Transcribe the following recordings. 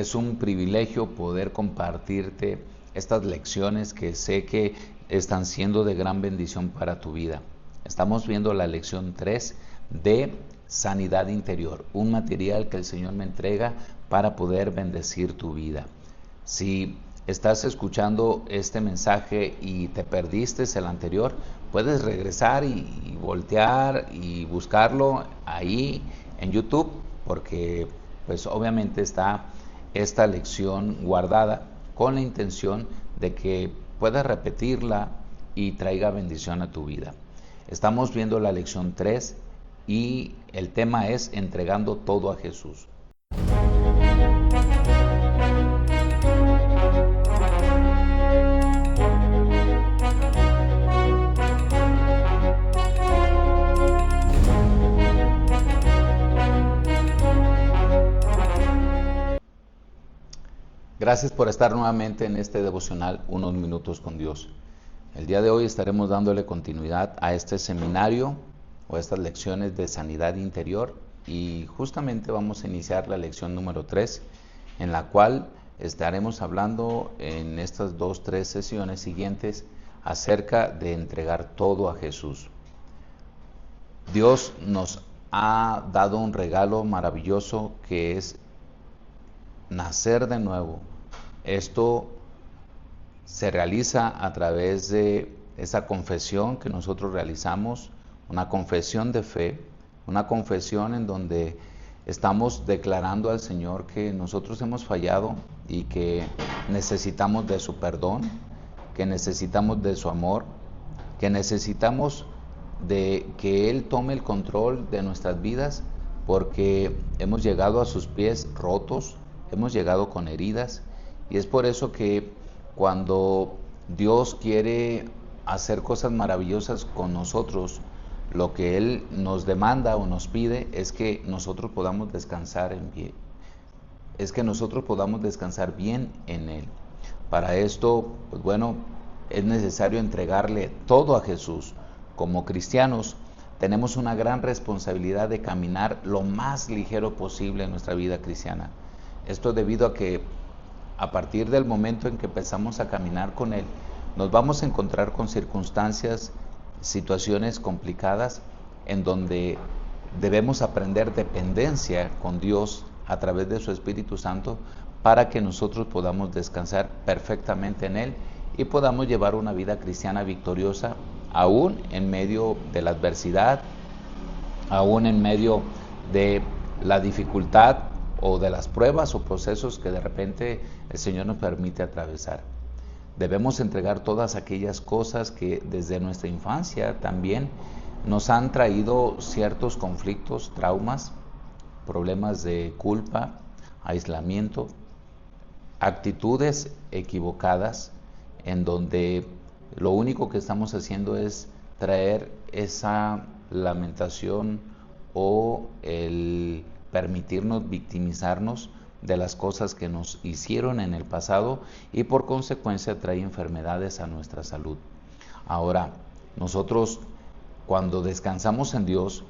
es un privilegio poder compartirte estas lecciones que sé que están siendo de gran bendición para tu vida. Estamos viendo la lección 3 de sanidad interior, un material que el Señor me entrega para poder bendecir tu vida. Si estás escuchando este mensaje y te perdiste el anterior, puedes regresar y voltear y buscarlo ahí en YouTube, porque pues obviamente está esta lección guardada con la intención de que puedas repetirla y traiga bendición a tu vida. Estamos viendo la lección 3 y el tema es entregando todo a Jesús. Gracias por estar nuevamente en este devocional Unos Minutos con Dios. El día de hoy estaremos dándole continuidad a este seminario o estas lecciones de sanidad interior y justamente vamos a iniciar la lección número 3, en la cual estaremos hablando en estas 2-3 sesiones siguientes acerca de entregar todo a Jesús. Dios nos ha dado un regalo maravilloso que es nacer de nuevo. Esto se realiza a través de esa confesión que nosotros realizamos, una confesión de fe, una confesión en donde estamos declarando al Señor que nosotros hemos fallado y que necesitamos de su perdón, que necesitamos de su amor, que necesitamos de que Él tome el control de nuestras vidas, porque hemos llegado a sus pies rotos, hemos llegado con heridas, y es por eso que cuando Dios quiere hacer cosas maravillosas con nosotros, lo que Él nos demanda o nos pide es que nosotros podamos descansar bien, en Él. Para esto, pues bueno, es necesario entregarle todo a Jesús. Como cristianos, tenemos una gran responsabilidad de caminar lo más ligero posible en nuestra vida cristiana. Esto debido a que a partir del momento en que empezamos a caminar con Él, nos vamos a encontrar con circunstancias, situaciones complicadas, en donde debemos aprender dependencia con Dios a través de su Espíritu Santo, para que nosotros podamos descansar perfectamente en Él y podamos llevar una vida cristiana victoriosa, aún en medio de la adversidad, aún en medio de la dificultad o de las pruebas o procesos que de repente el Señor nos permite atravesar. Debemos entregar todas aquellas cosas que desde nuestra infancia también nos han traído ciertos conflictos, traumas, problemas de culpa, aislamiento, actitudes equivocadas, en donde lo único que estamos haciendo es traer esa lamentación o el permitirnos victimizarnos de las cosas que nos hicieron en el pasado y por consecuencia trae enfermedades a nuestra salud. Ahora, nosotros cuando descansamos en Dios,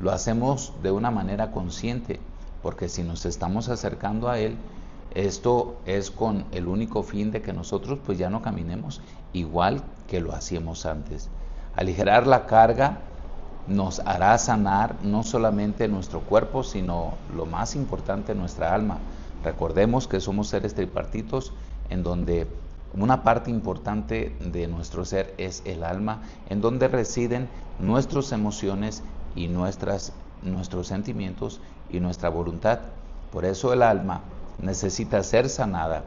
lo hacemos de una manera consciente, porque si nos estamos acercando a Él, esto es con el único fin de que nosotros pues ya no caminemos igual que lo hacíamos antes. Aligerar la carga nos hará sanar no solamente nuestro cuerpo, sino lo más importante, nuestra alma. Recordemos que somos seres tripartitos, en donde una parte importante de nuestro ser es el alma, en donde residen nuestras emociones y nuestros sentimientos y nuestra voluntad. Por eso el alma necesita ser sanada,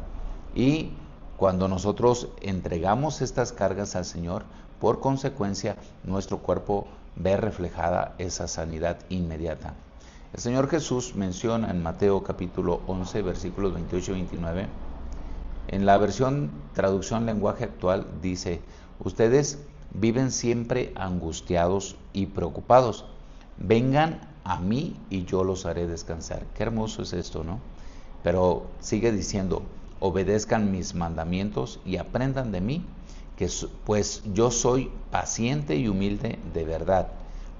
y cuando nosotros entregamos estas cargas al Señor, por consecuencia nuestro cuerpo ve reflejada esa sanidad inmediata. El Señor Jesús menciona en Mateo capítulo 11, versículos 28 y 29, en la versión traducción lenguaje actual dice: ustedes viven siempre angustiados y preocupados, vengan a mí y yo los haré descansar. Qué hermoso es esto, ¿no? Pero sigue diciendo: obedezcan mis mandamientos y aprendan de mí, pues yo soy paciente y humilde de verdad.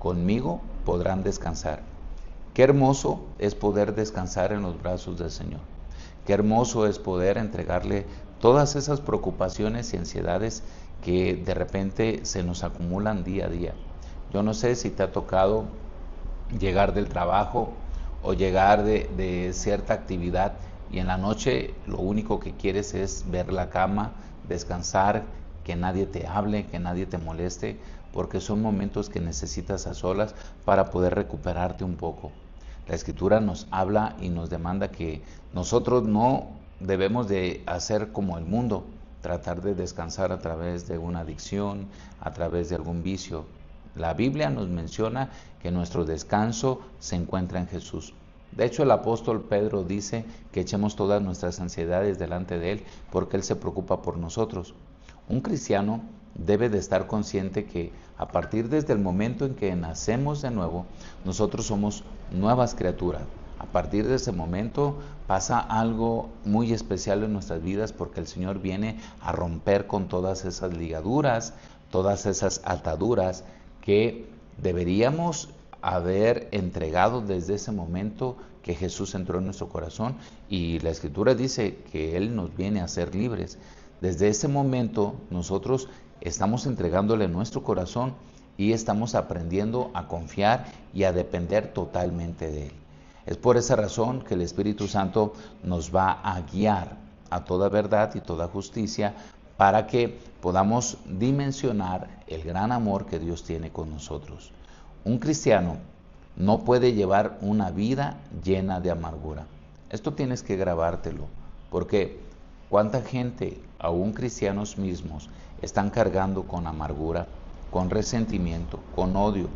Conmigo podrán descansar. Qué hermoso es poder descansar en los brazos del Señor. Qué hermoso es poder entregarle todas esas preocupaciones y ansiedades que de repente se nos acumulan día a día. Yo no sé si te ha tocado llegar del trabajo o llegar de cierta actividad y en la noche lo único que quieres es ver la cama, descansar, que nadie te hable, que nadie te moleste, porque son momentos que necesitas a solas para poder recuperarte un poco. La Escritura nos habla y nos demanda que nosotros no debemos de hacer como el mundo, tratar de descansar a través de una adicción, a través de algún vicio. La Biblia nos menciona que nuestro descanso se encuentra en Jesús. De hecho, el apóstol Pedro dice que echemos todas nuestras ansiedades delante de Él porque Él se preocupa por nosotros. Un cristiano debe de estar consciente que a partir desde el momento en que nacemos de nuevo, nosotros somos nuevas criaturas. A partir de ese momento pasa algo muy especial en nuestras vidas porque el Señor viene a romper con todas esas ligaduras, todas esas ataduras que deberíamos haber entregado desde ese momento que Jesús entró en nuestro corazón, y la Escritura dice que Él nos viene a hacer libres. Desde ese momento nosotros estamos entregándole nuestro corazón y estamos aprendiendo a confiar y a depender totalmente de Él. Es por esa razón que el Espíritu Santo nos va a guiar a toda verdad y toda justicia para que podamos dimensionar el gran amor que Dios tiene con nosotros. Un cristiano no puede llevar una vida llena de amargura. Esto tienes que grabártelo, porque cuánta gente, aún cristianos mismos, están cargando con amargura, con resentimiento, con odio,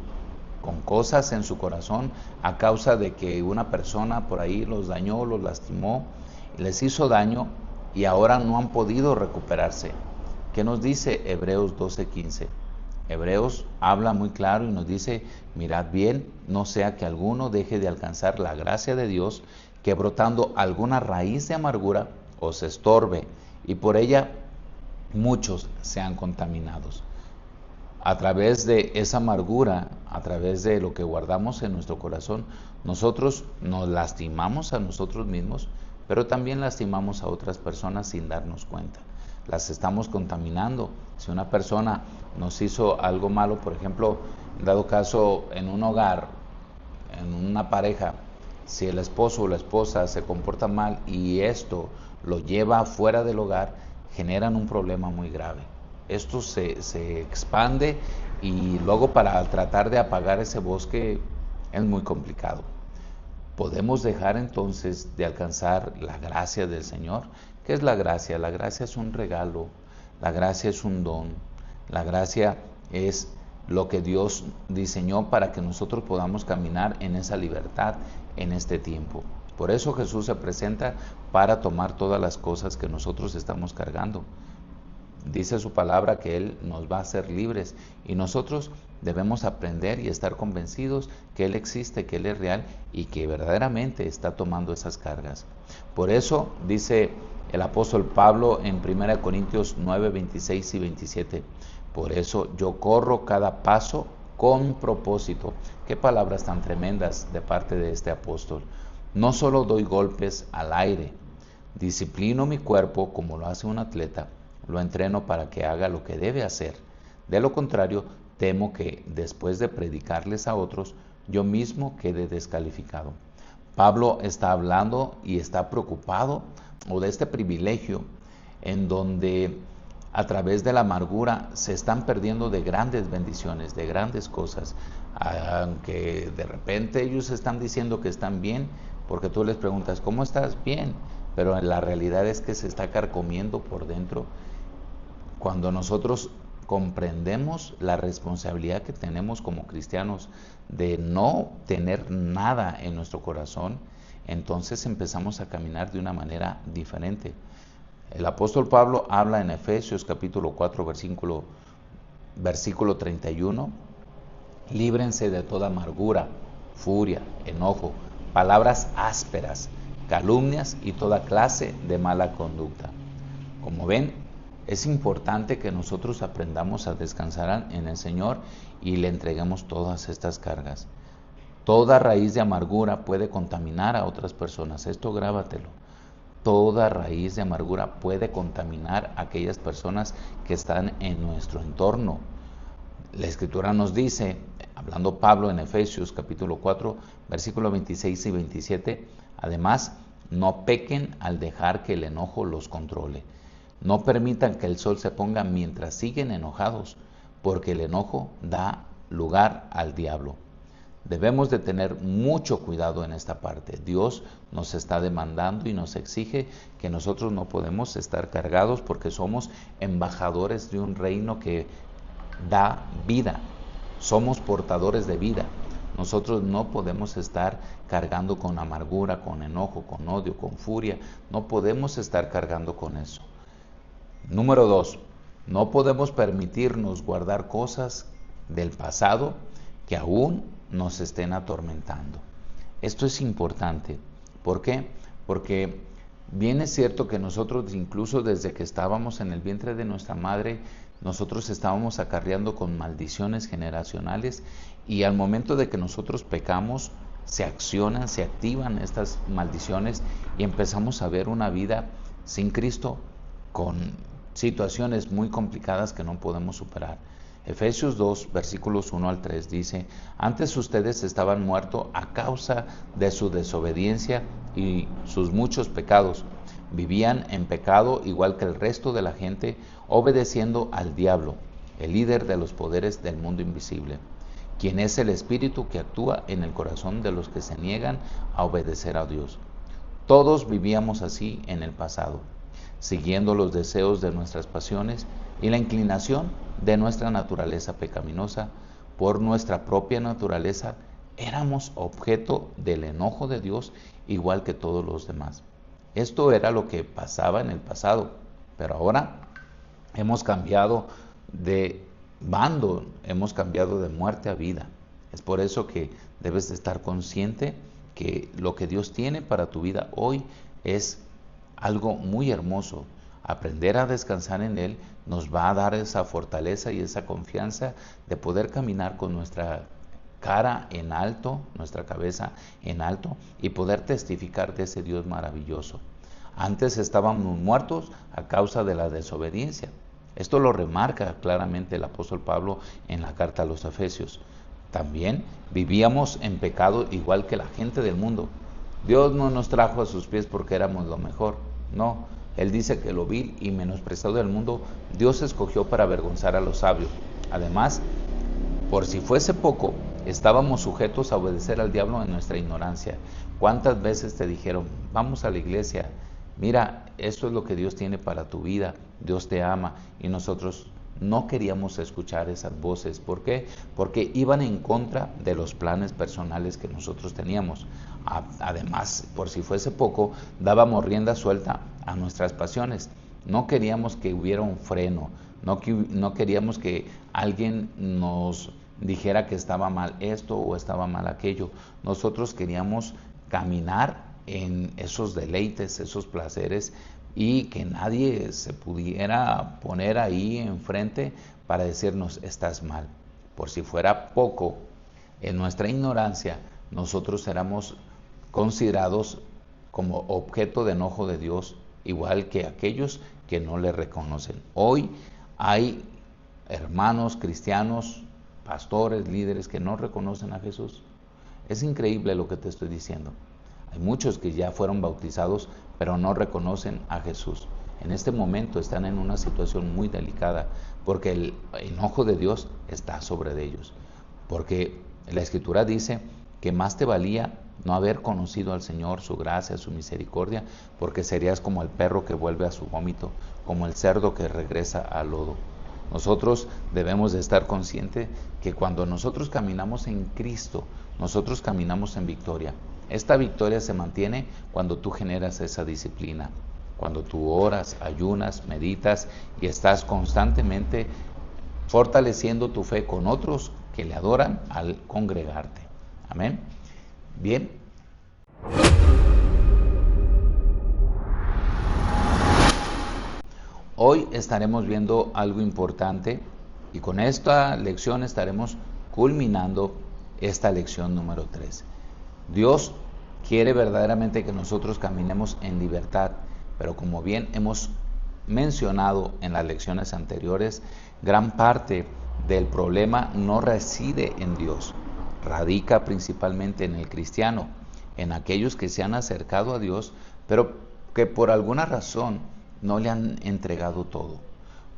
con cosas en su corazón a causa de que una persona por ahí los dañó, los lastimó, les hizo daño y ahora no han podido recuperarse. ¿Qué nos dice Hebreos 12:15? Hebreos habla muy claro y nos dice: mirad bien, no sea que alguno deje de alcanzar la gracia de Dios, que brotando alguna raíz de amargura os estorbe, y por ella muchos sean contaminados. A través de esa amargura, a través de lo que guardamos en nuestro corazón, nosotros nos lastimamos a nosotros mismos, pero también lastimamos a otras personas sin darnos cuenta. Las estamos contaminando. Si una persona nos hizo algo malo, por ejemplo, dado caso en un hogar, en una pareja, si el esposo o la esposa se comporta mal y esto lo lleva fuera del hogar, generan un problema muy grave. Esto se expande y luego para tratar de apagar ese bosque es muy complicado. Podemos dejar entonces de alcanzar la gracia del Señor. ¿Qué es la gracia? La gracia es un regalo, la gracia es un don, la gracia es lo que Dios diseñó para que nosotros podamos caminar en esa libertad en este tiempo. Por eso Jesús se presenta para tomar todas las cosas que nosotros estamos cargando. Dice su palabra que Él nos va a hacer libres y nosotros debemos aprender y estar convencidos que Él existe, que Él es real y que verdaderamente está tomando esas cargas. Por eso dice el apóstol Pablo en 1 Corintios 9, 26 y 27, por eso yo corro cada paso con propósito. Qué palabras tan tremendas de parte de este apóstol. No solo doy golpes al aire, disciplino mi cuerpo como lo hace un atleta, lo entreno para que haga lo que debe hacer. De lo contrario, temo que después de predicarles a otros, yo mismo quede descalificado. Pablo está hablando y está preocupado de este privilegio en donde a través de la amargura se están perdiendo de grandes bendiciones, de grandes cosas. Aunque de repente ellos están diciendo que están bien, porque tú les preguntas, ¿cómo estás? Bien, pero la realidad es que se está carcomiendo por dentro. Cuando nosotros comprendemos la responsabilidad que tenemos como cristianos de no tener nada en nuestro corazón, entonces empezamos a caminar de una manera diferente. El apóstol Pablo habla en Efesios capítulo 4 versículo 31, líbrense de toda amargura, furia, enojo, palabras ásperas, calumnias y toda clase de mala conducta. Como ven, es importante que nosotros aprendamos a descansar en el Señor y le entreguemos todas estas cargas. Toda raíz de amargura puede contaminar a otras personas. Esto grábatelo. Toda raíz de amargura puede contaminar a aquellas personas que están en nuestro entorno. La Escritura nos dice, hablando Pablo en Efesios capítulo 4, versículos 26 y 27, además, no pequen al dejar que el enojo los controle. No permitan que el sol se ponga mientras siguen enojados, porque el enojo da lugar al diablo. Debemos de tener mucho cuidado en esta parte. Dios nos está demandando y nos exige que nosotros no podemos estar cargados porque somos embajadores de un reino que da vida. Somos portadores de vida. Nosotros no podemos estar cargando con amargura, con enojo, con odio, con furia. No podemos estar cargando con eso. Número 2, no podemos permitirnos guardar cosas del pasado que aún nos estén atormentando. Esto es importante. ¿Por qué? Porque bien es cierto que nosotros, incluso desde que estábamos en el vientre de nuestra madre, nosotros estábamos acarreando con maldiciones generacionales, y al momento de que nosotros pecamos, se accionan, se activan estas maldiciones y empezamos a ver una vida sin Cristo, con situaciones muy complicadas que no podemos superar. Efesios 2, versículos 1 al 3 dice: antes ustedes estaban muertos a causa de su desobediencia y sus muchos pecados. Vivían en pecado igual que el resto de la gente, obedeciendo al diablo, el líder de los poderes del mundo invisible, quien es el espíritu que actúa en el corazón de los que se niegan a obedecer a Dios. Todos vivíamos así en el pasado, siguiendo los deseos de nuestras pasiones y la inclinación de nuestra naturaleza pecaminosa. Por nuestra propia naturaleza éramos objeto del enojo de Dios igual que todos los demás. Esto era lo que pasaba en el pasado, pero ahora hemos cambiado de bando, hemos cambiado de muerte a vida. Es por eso que debes de estar consciente que lo que Dios tiene para tu vida hoy es algo muy hermoso. Aprender a descansar en Él nos va a dar esa fortaleza y esa confianza de poder caminar con nuestra cara en alto, nuestra cabeza en alto, y poder testificar de ese Dios maravilloso. Antes estábamos muertos a causa de la desobediencia. Esto lo remarca claramente el apóstol Pablo en la carta a los Efesios. También vivíamos en pecado igual que la gente del mundo. Dios no nos trajo a sus pies porque éramos lo mejor. No, Él dice que lo vil y menospreciado del mundo Dios escogió para avergonzar a los sabios. Además, por si fuese poco, estábamos sujetos a obedecer al diablo en nuestra ignorancia. ¿Cuántas veces te dijeron: vamos a la iglesia, mira, esto es lo que Dios tiene para tu vida, Dios te ama? Y nosotros no queríamos escuchar esas voces. ¿Por qué? Porque iban en contra de los planes personales que nosotros teníamos. Además, por si fuese poco, dábamos rienda suelta a nuestras pasiones. No queríamos que hubiera un freno, no queríamos que alguien nos dijera que estaba mal esto o estaba mal aquello. Nosotros queríamos caminar en esos deleites, esos placeres, y que nadie se pudiera poner ahí enfrente para decirnos: estás mal. Por si fuera poco, en nuestra ignorancia, nosotros éramos considerados como objeto de enojo de Dios, igual que aquellos que no le reconocen. Hoy hay hermanos cristianos, pastores, líderes que no reconocen a Jesús. Es increíble lo que te estoy diciendo. Hay muchos que ya fueron bautizados, pero no reconocen a Jesús. En este momento están en una situación muy delicada, porque el enojo de Dios está sobre ellos. Porque la Escritura dice que más te valía no haber conocido al Señor, su gracia, su misericordia, porque serías como el perro que vuelve a su vómito, como el cerdo que regresa al lodo. Nosotros debemos de estar conscientes que cuando nosotros caminamos en Cristo, nosotros caminamos en victoria. Esta victoria se mantiene cuando tú generas esa disciplina, cuando tú oras, ayunas, meditas y estás constantemente fortaleciendo tu fe con otros que le adoran al congregarte. Amén. Bien. Hoy estaremos viendo algo importante y con esta lección estaremos culminando esta lección número 3. Dios quiere verdaderamente que nosotros caminemos en libertad, Pero como bien hemos mencionado en las lecciones anteriores, gran parte del problema no reside en Dios, radica principalmente en el cristiano, en aquellos que se han acercado a Dios, pero que por alguna razón no le han entregado todo.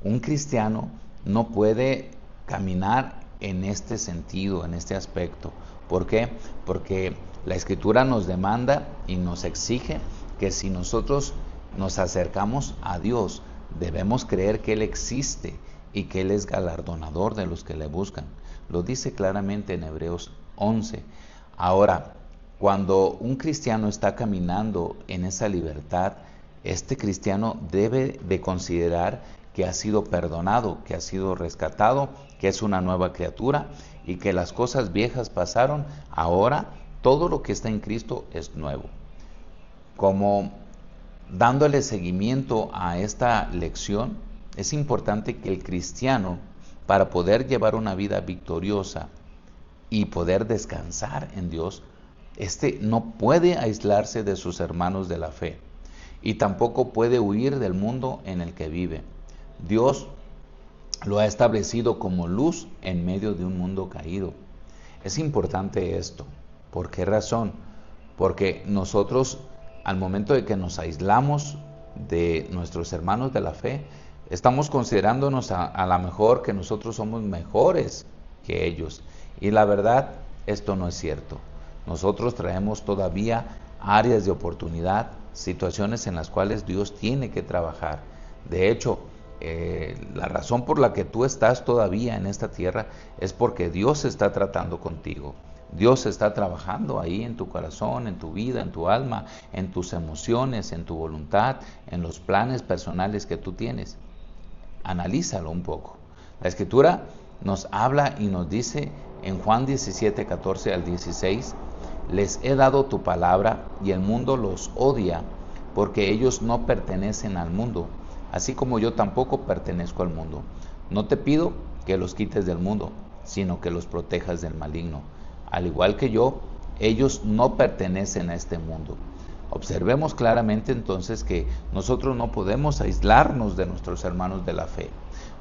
Un cristiano no puede caminar en este sentido, en este aspecto. ¿Por qué? Porque la Escritura nos demanda y nos exige que si nosotros nos acercamos a Dios, debemos creer que Él existe y que Él es galardonador de los que le buscan. Lo dice claramente en Hebreos 11. Ahora, cuando un cristiano está caminando en esa libertad, este cristiano debe de considerar que ha sido perdonado, que ha sido rescatado, que es una nueva criatura y que las cosas viejas pasaron, ahora todo lo que está en Cristo es nuevo. Como dándole seguimiento a esta lección, es importante que el cristiano, para poder llevar una vida victoriosa y poder descansar en Dios, no puede aislarse de sus hermanos de la fe y tampoco puede huir del mundo en el que vive. Dios lo ha establecido como luz en medio de un mundo caído. Es importante esto. ¿Por qué razón? Porque nosotros, al momento de que nos aislamos de nuestros hermanos de la fe, estamos considerándonos a lo mejor que nosotros somos mejores que ellos. Y la verdad, esto no es cierto. Nosotros traemos todavía áreas de oportunidad, situaciones en las cuales Dios tiene que trabajar. De hecho, la razón por la que tú estás todavía en esta tierra es porque Dios está tratando contigo. Dios está trabajando ahí en tu corazón, en tu vida, en tu alma, en tus emociones, en tu voluntad, en los planes personales que tú tienes. Analízalo un poco. La Escritura nos habla y nos dice en Juan 17, 14 al 16, les he dado tu palabra y el mundo los odia porque ellos no pertenecen al mundo, así como yo tampoco pertenezco al mundo. No te pido que los quites del mundo, sino que los protejas del maligno. Al igual que yo, ellos no pertenecen a este mundo. Observemos claramente entonces que nosotros no podemos aislarnos de nuestros hermanos de la fe.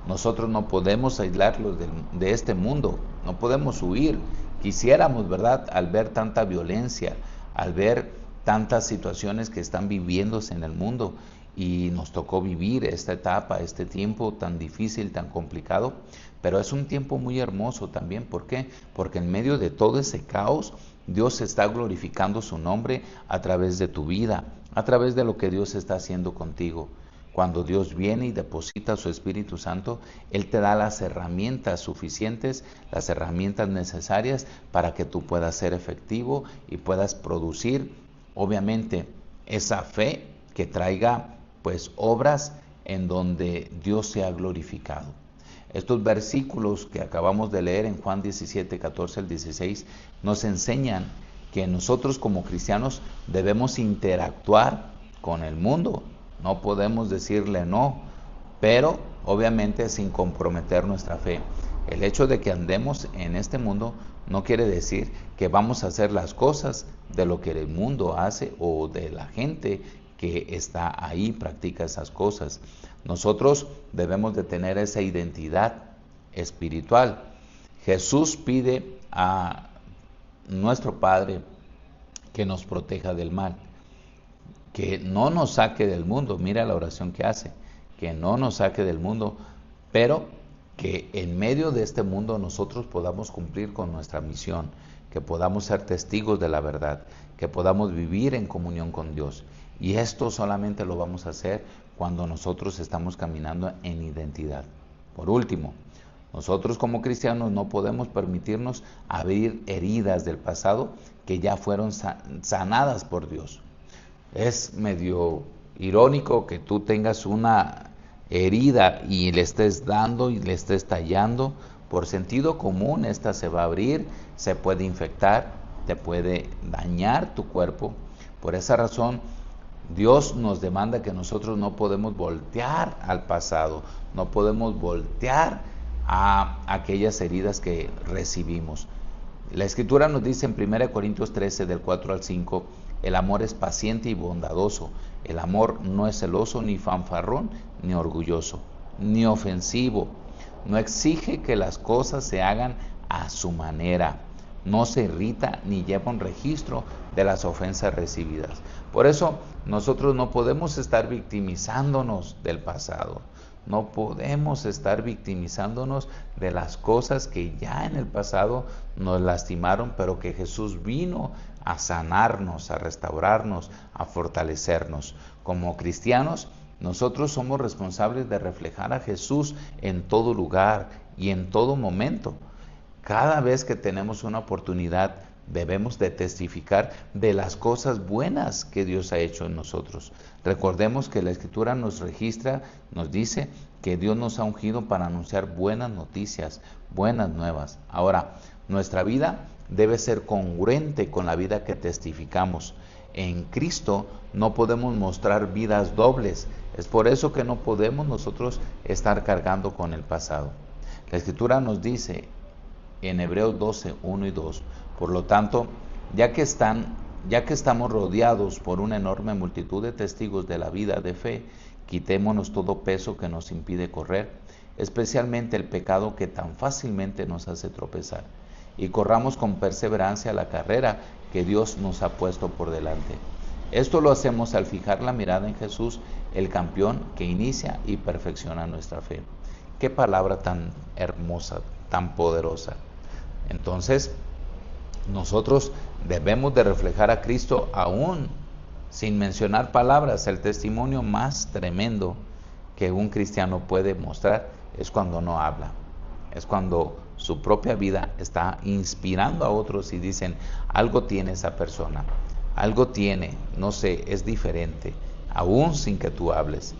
Nosotros no podemos aislarlos de este mundo, no podemos huir. Quisiéramos, ¿verdad?, al ver tanta violencia, al ver tantas situaciones que están viviéndose en el mundo, y nos tocó vivir esta etapa, este tiempo tan difícil, tan complicado, pero es un tiempo muy hermoso también. ¿Por qué? Porque en medio de todo ese caos, Dios está glorificando su nombre a través de tu vida, a través de lo que Dios está haciendo contigo. Cuando Dios viene y deposita su Espíritu Santo, Él te da las herramientas suficientes, las herramientas necesarias para que tú puedas ser efectivo y puedas producir, obviamente, esa fe que traiga pues obras en donde Dios sea glorificado. Estos versículos que acabamos de leer en Juan 17, 14 al 16 nos enseñan que nosotros como cristianos debemos interactuar con el mundo. No podemos decirle no, pero obviamente sin comprometer nuestra fe. El hecho de que andemos en este mundo no quiere decir que vamos a hacer las cosas de lo que el mundo hace o de la gente que está ahí, practica esas cosas. Nosotros debemos de tener esa identidad espiritual. Jesús pide a nuestro Padre que nos proteja del mal, que no nos saque del mundo. Mira la oración que hace, que no nos saque del mundo, pero que en medio de este mundo nosotros podamos cumplir con nuestra misión, que podamos ser testigos de la verdad, que podamos vivir en comunión con Dios. Y esto solamente lo vamos a hacer cuando nosotros estamos caminando en identidad. Por último, nosotros como cristianos no podemos permitirnos abrir heridas del pasado que ya fueron sanadas por Dios. Es medio irónico que tú tengas una herida y le estés dando y le estés tallando. Por sentido común, esta se va a abrir, se puede infectar, te puede dañar tu cuerpo. Por esa razón, Dios nos demanda que nosotros no podemos voltear al pasado, no podemos voltear a aquellas heridas que recibimos. La Escritura nos dice en 1 Corintios 13, del 4 al 5, El amor es paciente y bondadoso. El amor no es celoso, ni fanfarrón, ni orgulloso, ni ofensivo. No exige que las cosas se hagan a su manera. No se irrita ni lleva un registro de las ofensas recibidas. Por eso nosotros no podemos estar victimizándonos del pasado. No podemos estar victimizándonos de las cosas que ya en el pasado nos lastimaron, pero que Jesús vino a sanarnos, a restaurarnos, a fortalecernos. Como cristianos, nosotros somos responsables de reflejar a Jesús en todo lugar y en todo momento. Cada vez que tenemos una oportunidad, debemos de testificar de las cosas buenas que Dios ha hecho en nosotros. Recordemos que la Escritura nos registra, nos dice que Dios nos ha ungido para anunciar buenas noticias, buenas nuevas. Ahora, nuestra vida debe ser congruente con la vida que testificamos. En Cristo no podemos mostrar vidas dobles. Es por eso que no podemos nosotros estar cargando con el pasado. La Escritura nos dice en Hebreos 12, 1 y 2, por lo tanto, ya que estamos rodeados por una enorme multitud de testigos de la vida de fe, quitémonos todo peso que nos impide correr, especialmente el pecado que tan fácilmente nos hace tropezar, y corramos con perseverancia la carrera que Dios nos ha puesto por delante. Esto lo hacemos al fijar la mirada en Jesús, el campeón que inicia y perfecciona nuestra fe. Qué palabra tan hermosa, tan poderosa. Entonces, nosotros debemos de reflejar a Cristo aún sin mencionar palabras. El testimonio más tremendo que un cristiano puede mostrar es cuando no habla. Es cuando su propia vida está inspirando a otros y dicen, algo tiene esa persona, algo tiene, no sé, es diferente, aún sin que tú hables.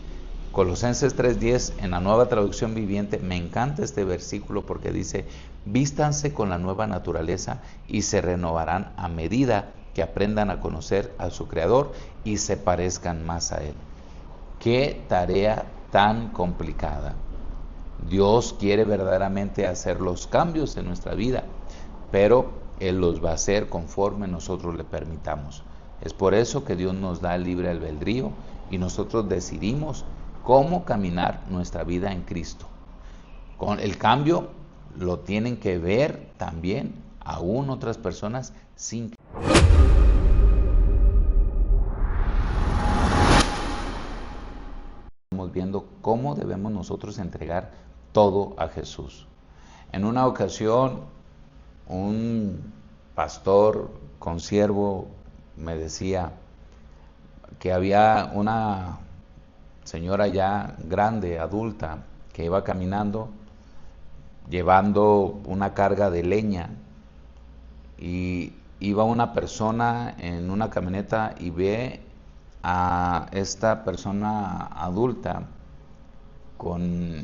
Colosenses 3:10 en la Nueva Traducción Viviente, me encanta este versículo porque dice, vístanse con la nueva naturaleza y se renovarán a medida que aprendan a conocer a su Creador y se parezcan más a Él. Qué tarea tan complicada. Dios quiere verdaderamente hacer los cambios en nuestra vida, pero Él los va a hacer conforme nosotros le permitamos. Es por eso que Dios nos da el libre albedrío y nosotros decidimos cómo caminar nuestra vida en Cristo. Con el cambio lo tienen que ver también aún otras personas sin que... Estamos viendo cómo debemos nosotros entregar todo a Jesús. En una ocasión, un pastor consiervo me decía que había una señora ya grande, adulta, que iba caminando llevando una carga de leña y iba una persona en una camioneta y ve a esta persona adulta con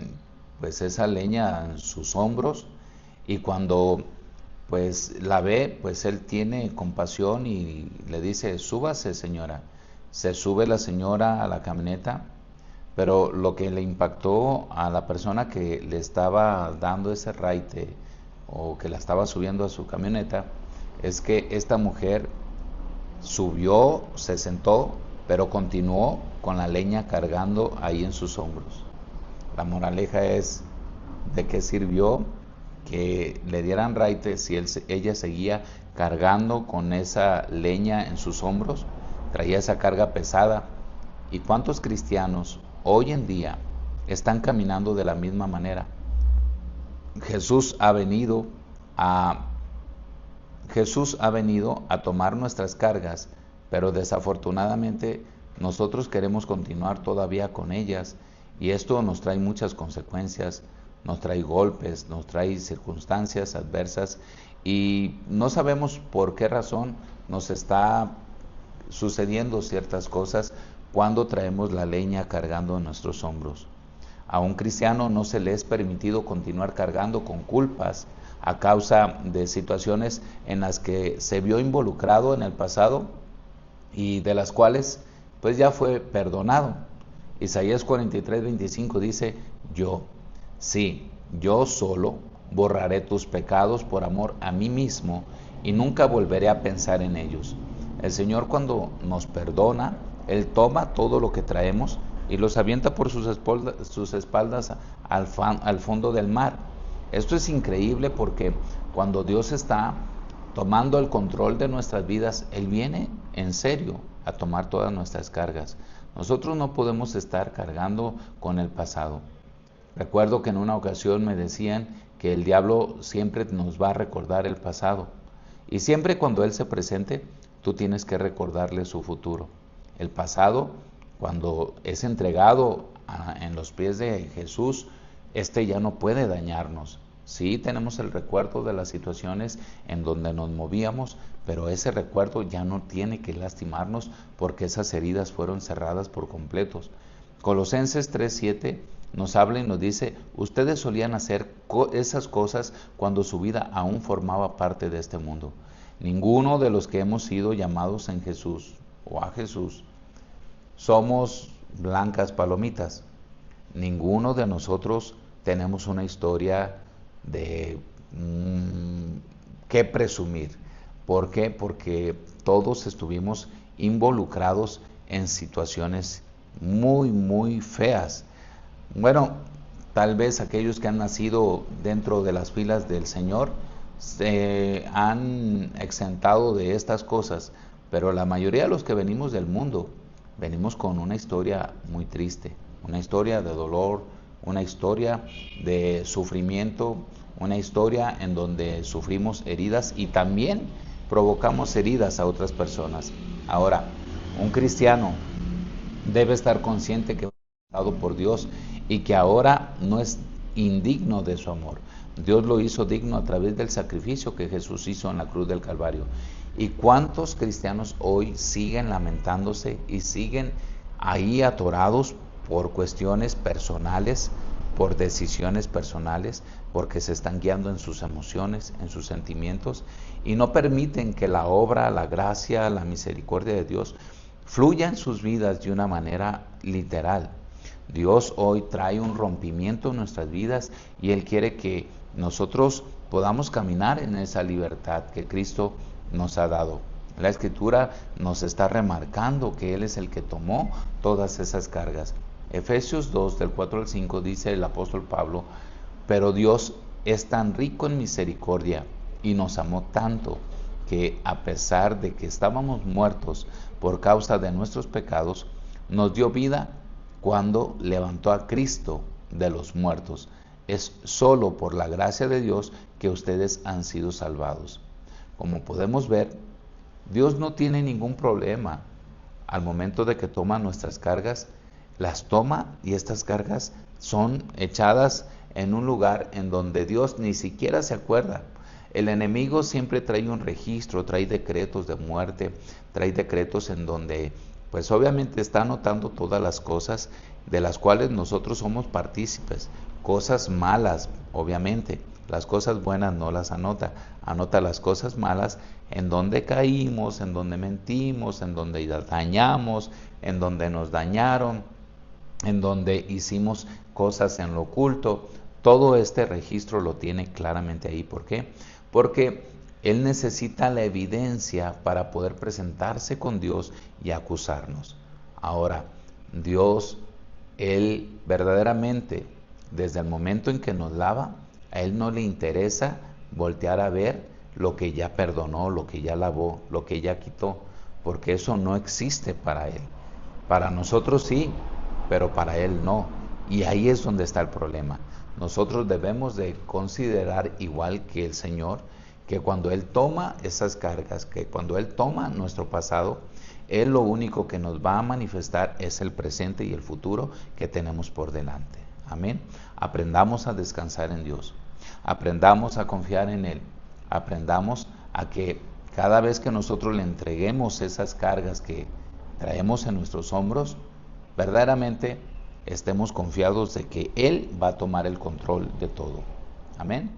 pues esa leña en sus hombros y cuando pues la ve, pues él tiene compasión y le dice, súbase señora. Se sube la señora a la camioneta. Pero lo que le impactó a la persona que le estaba dando ese raite o que la estaba subiendo a su camioneta es que esta mujer subió, se sentó, pero continuó con la leña cargando ahí en sus hombros. La moraleja es, ¿de qué sirvió que le dieran raite si ella seguía cargando con esa leña en sus hombros? Traía esa carga pesada. ¿Y cuántos cristianos hoy en día están caminando de la misma manera? Jesús ha venido a tomar nuestras cargas, pero desafortunadamente nosotros queremos continuar todavía con ellas y esto nos trae muchas consecuencias, nos trae golpes, nos trae circunstancias adversas y no sabemos por qué razón nos está sucediendo ciertas cosas cuando traemos la leña cargando en nuestros hombros. A un cristiano no se le es permitido continuar cargando con culpas a causa de situaciones en las que se vio involucrado en el pasado y de las cuales pues ya fue perdonado. Isaías 43:25 dice, yo solo borraré tus pecados por amor a mí mismo y nunca volveré a pensar en ellos. El Señor, cuando nos perdona, Él toma todo lo que traemos y los avienta por sus espaldas al fondo del mar. Esto es increíble porque cuando Dios está tomando el control de nuestras vidas, Él viene en serio a tomar todas nuestras cargas. Nosotros no podemos estar cargando con el pasado. Recuerdo que en una ocasión me decían que el diablo siempre nos va a recordar el pasado. Y siempre cuando Él se presente, tú tienes que recordarle su futuro. El pasado, cuando es entregado en los pies de Jesús, ya no puede dañarnos. Sí, tenemos el recuerdo de las situaciones en donde nos movíamos, pero ese recuerdo ya no tiene que lastimarnos porque esas heridas fueron cerradas por completos. Colosenses 3:7 nos habla y nos dice: ustedes solían hacer esas cosas cuando su vida aún formaba parte de este mundo. Ninguno de los que hemos sido llamados en Jesús o a Jesús somos blancas palomitas. Ninguno de nosotros tenemos una historia de qué presumir. ¿Por qué? Porque todos estuvimos involucrados en situaciones muy, muy feas. Bueno, tal vez aquellos que han nacido dentro de las filas del Señor se han exentado de estas cosas, pero la mayoría de los que venimos del mundo, venimos con una historia muy triste, una historia de dolor, una historia de sufrimiento, una historia en donde sufrimos heridas y también provocamos heridas a otras personas. Ahora, un cristiano debe estar consciente que fue dado por Dios y que ahora no es indigno de su amor. Dios lo hizo digno a través del sacrificio que Jesús hizo en la cruz del Calvario. ¿Y cuántos cristianos hoy siguen lamentándose y siguen ahí atorados por cuestiones personales, por decisiones personales, porque se están guiando en sus emociones, en sus sentimientos, y no permiten que la obra, la gracia, la misericordia de Dios fluya en sus vidas de una manera literal? Dios hoy trae un rompimiento en nuestras vidas y Él quiere que nosotros podamos caminar en esa libertad que Cristo nos ha dado. La Escritura nos está remarcando que Él es el que tomó todas esas cargas. Efesios 2, del 4 al 5, dice el apóstol Pablo: pero Dios es tan rico en misericordia y nos amó tanto que, a pesar de que estábamos muertos por causa de nuestros pecados, nos dio vida cuando levantó a Cristo de los muertos. Es solo por la gracia de Dios que ustedes han sido salvados. Como podemos ver, Dios no tiene ningún problema al momento de que toma nuestras cargas. Las toma y estas cargas son echadas en un lugar en donde Dios ni siquiera se acuerda. El enemigo siempre trae un registro, trae decretos de muerte, trae decretos en donde pues obviamente está anotando todas las cosas de las cuales nosotros somos partícipes. Cosas malas, obviamente. Las cosas buenas no las anota. Anota las cosas malas en donde caímos, en donde mentimos, en donde dañamos, en donde nos dañaron, en donde hicimos cosas en lo oculto. Todo este registro lo tiene claramente ahí. ¿Por qué? Porque Él necesita la evidencia para poder presentarse con Dios y acusarnos. Ahora, Dios, Él verdaderamente, desde el momento en que nos lava, a Él no le interesa voltear a ver lo que ya perdonó, lo que ya lavó, lo que ya quitó, porque eso no existe para Él. Para nosotros sí, pero para Él no. Y ahí es donde está el problema. Nosotros debemos de considerar, igual que el Señor, que cuando Él toma esas cargas, que cuando Él toma nuestro pasado, Él lo único que nos va a manifestar es el presente y el futuro que tenemos por delante. Amén. Aprendamos a descansar en Dios. Aprendamos a confiar en Él. Aprendamos a que cada vez que nosotros le entreguemos esas cargas que traemos en nuestros hombros, verdaderamente estemos confiados de que Él va a tomar el control de todo. Amén.